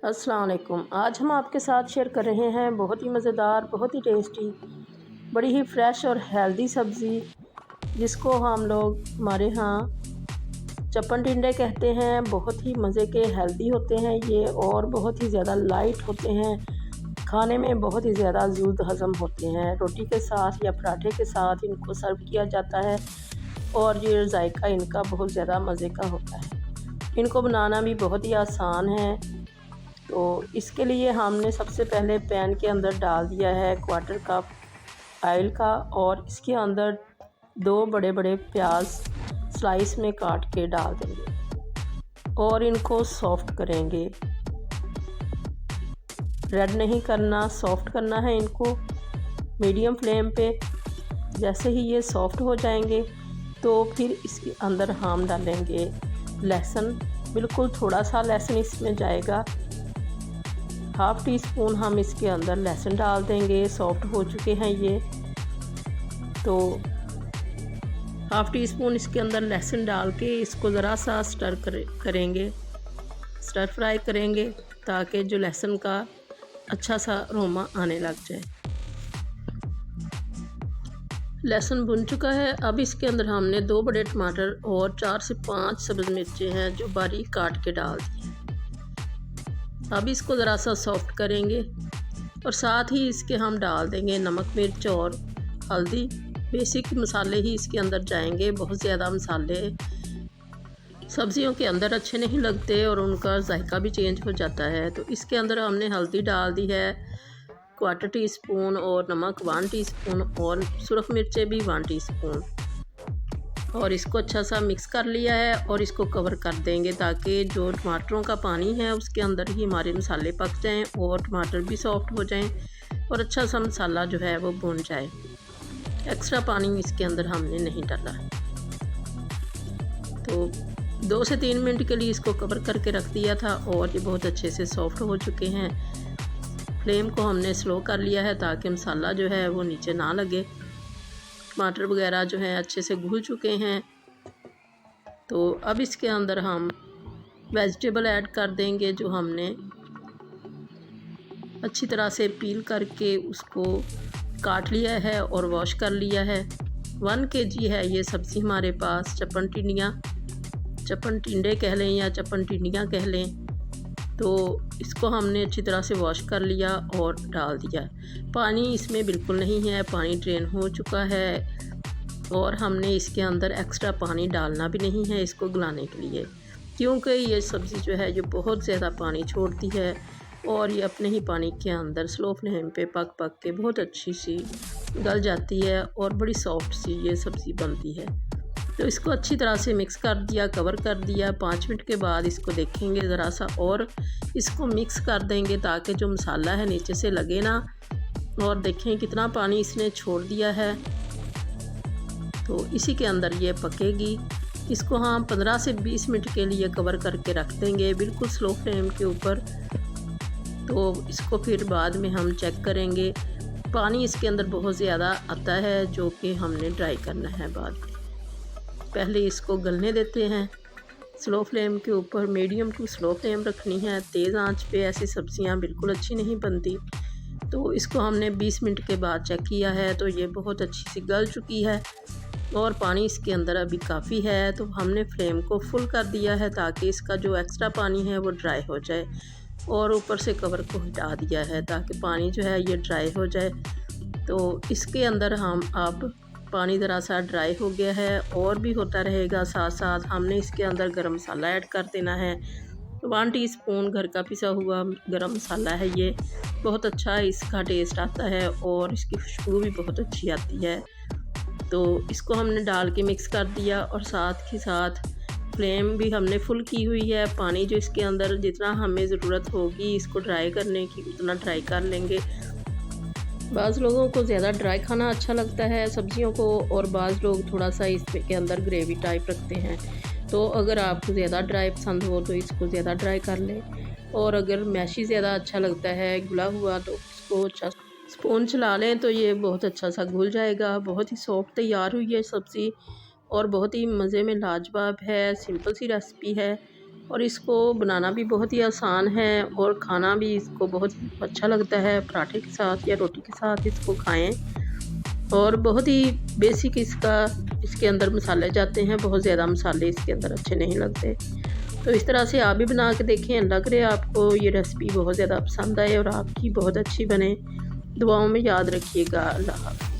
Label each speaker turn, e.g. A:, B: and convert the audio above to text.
A: अस्सलाम वालेकुम। आज हम आपके साथ शेयर कर रहे हैं बहुत ही मज़ेदार, बहुत ही टेस्टी, बड़ी ही फ्रेश और हेल्दी सब्ज़ी, जिसको हम लोग हमारे यहाँ चप्पन टिंडे कहते हैं। बहुत ही मज़े के हेल्दी होते हैं ये और बहुत ही ज़्यादा लाइट होते हैं। खाने में बहुत ही ज़्यादा जल्द हज़म होते हैं। रोटी के साथ या पराठे के साथ इनको सर्व किया जाता है और ये जायका इनका बहुत ज़्यादा मज़े का होता है। इनको बनाना भी बहुत ही आसान है। तो इसके लिए हमने सबसे पहले पैन के अंदर डाल दिया है 1/4 कप ऑयल का और इसके अंदर 2 बड़े बड़े प्याज स्लाइस में काट के डाल देंगे और इनको सॉफ्ट करेंगे। रेड नहीं करना, सॉफ्ट करना है इनको मीडियम फ्लेम पे। जैसे ही ये सॉफ्ट हो जाएंगे तो फिर इसके अंदर हम डालेंगे लहसुन। बिल्कुल थोड़ा सा लहसुन इसमें जाएगा। 1/2 टीस्पून हम इसके अंदर लहसुन डाल देंगे। सॉफ्ट हो चुके हैं ये, तो 1/2 टीस्पून इसके अंदर लहसुन डाल के इसको ज़रा सा स्टर फ्राई करेंगे ताकि जो लहसुन का अच्छा सा अरोमा आने लग जाए। लहसुन भुन चुका है। अब इसके अंदर हमने 2 बड़े टमाटर और 4 से 5 सब्ज़ मिर्चें हैं जो बारीक काट के डाल दी। अब इसको ज़रा सा सॉफ्ट करेंगे और साथ ही इसके हम डाल देंगे नमक, मिर्च और हल्दी। बेसिक मसाले ही इसके अंदर जाएंगे। बहुत ज़्यादा मसाले सब्ज़ियों के अंदर अच्छे नहीं लगते और उनका जायका भी चेंज हो जाता है। तो इसके अंदर हमने हल्दी डाल दी है 1/4 टीस्पून और नमक 1 टीस्पून और सुरख मिर्चें भी 1 टीस्पून और इसको अच्छा सा मिक्स कर लिया है और इसको कवर कर देंगे ताकि जो टमाटरों का पानी है उसके अंदर ही हमारे मसाले पक जाएं और टमाटर भी सॉफ्ट हो जाएं और अच्छा सा मसाला जो है वो भुन जाए। एक्स्ट्रा पानी इसके अंदर हमने नहीं डाला। तो 2 से 3 मिनट के लिए इसको कवर करके रख दिया था और ये बहुत अच्छे से सॉफ्ट हो चुके हैं। फ्लेम को हमने स्लो कर लिया है ताकि मसाला जो है वो नीचे ना लगे। टमाटर वगैरह जो है अच्छे से घुल चुके हैं। तो अब इसके अंदर हम वेजिटेबल ऐड कर देंगे जो हमने अच्छी तरह से पील करके उसको काट लिया है और वॉश कर लिया है। 1 kg है ये सब्ज़ी हमारे पास। चप्पन टिंडे कह लें या चप्पन टिंडियाँ कह लें। तो इसको हमने अच्छी तरह से वॉश कर लिया और डाल दिया। पानी इसमें बिल्कुल नहीं है, पानी ड्रेन हो चुका है और हमने इसके अंदर एक्स्ट्रा पानी डालना भी नहीं है इसको गलाने के लिए, क्योंकि ये सब्ज़ी जो है ये बहुत ज़्यादा पानी छोड़ती है और ये अपने ही पानी के अंदर स्लो फ्लेम पे पक के बहुत अच्छी सी गल जाती है और बड़ी सॉफ्ट सी ये सब्ज़ी बनती है। तो इसको अच्छी तरह से मिक्स कर दिया, कवर कर दिया। 5 मिनट के बाद इसको देखेंगे ज़रा सा और इसको मिक्स कर देंगे ताकि जो मसाला है नीचे से लगे ना। और देखें कितना पानी इसने छोड़ दिया है। तो इसी के अंदर ये पकेगी। इसको हम 15 से 20 मिनट के लिए कवर करके रख देंगे बिल्कुल स्लो फ्लेम के ऊपर। तो इसको फिर बाद में हम चेक करेंगे। पानी इसके अंदर बहुत ज़्यादा आता है जो कि हमने ड्राई करना है बाद में। पहले इसको गलने देते हैं स्लो फ्लेम के ऊपर। मीडियम टू स्लो फ्लेम रखनी है। तेज़ आंच पे ऐसी सब्ज़ियां बिल्कुल अच्छी नहीं बनती। तो इसको हमने 20 मिनट के बाद चेक किया है तो ये बहुत अच्छी सी गल चुकी है और पानी इसके अंदर अभी काफ़ी है। तो हमने फ्लेम को फुल कर दिया है ताकि इसका जो एक्स्ट्रा पानी है वो ड्राई हो जाए और ऊपर से कवर को हटा दिया है ताकि पानी जो है ये ड्राई हो जाए। तो इसके अंदर हम अब पानी ज़रा सा ड्राई हो गया है और भी होता रहेगा। साथ साथ हमने इसके अंदर गरम मसाला ऐड कर देना है। 1 टीस्पून घर का पिसा हुआ गरम मसाला है ये। बहुत अच्छा इसका टेस्ट आता है और इसकी खुशबू भी बहुत अच्छी आती है। तो इसको हमने डाल के मिक्स कर दिया और साथ ही साथ फ्लेम भी हमने फुल की हुई है। पानी जो इसके अंदर जितना हमें ज़रूरत होगी इसको ड्राई करने की उतना ड्राई कर लेंगे। बाज़ लोगों को ज़्यादा ड्राई खाना अच्छा लगता है सब्ज़ियों को और बाज़ लोग थोड़ा सा इसके अंदर ग्रेवी टाइप रखते हैं। तो अगर आपको ज़्यादा ड्राई पसंद हो तो इसको ज़्यादा ड्राई कर लें और अगर मैशी ज़्यादा अच्छा लगता है घुला हुआ तो इसको अच्छा स्पून चला लें तो ये बहुत अच्छा सा घुल जाएगा। बहुत ही सॉफ्ट तैयार हुई है सब्ज़ी और बहुत ही मज़े में लाजवाब है। सिंपल सी रेसिपी है और इसको बनाना भी बहुत ही आसान है और खाना भी इसको बहुत अच्छा लगता है। पराठे के साथ या रोटी के साथ इसको खाएं। और बहुत ही बेसिक इसके अंदर मसाले जाते हैं, बहुत ज़्यादा मसाले इसके अंदर अच्छे नहीं लगते। तो इस तरह से आप भी बना के देखें, लग रहा है आपको ये रेसिपी बहुत ज़्यादा पसंद आए और आपकी बहुत अच्छी बने। दुआओं में याद रखिएगा। अल्लाह हाफ़िज़।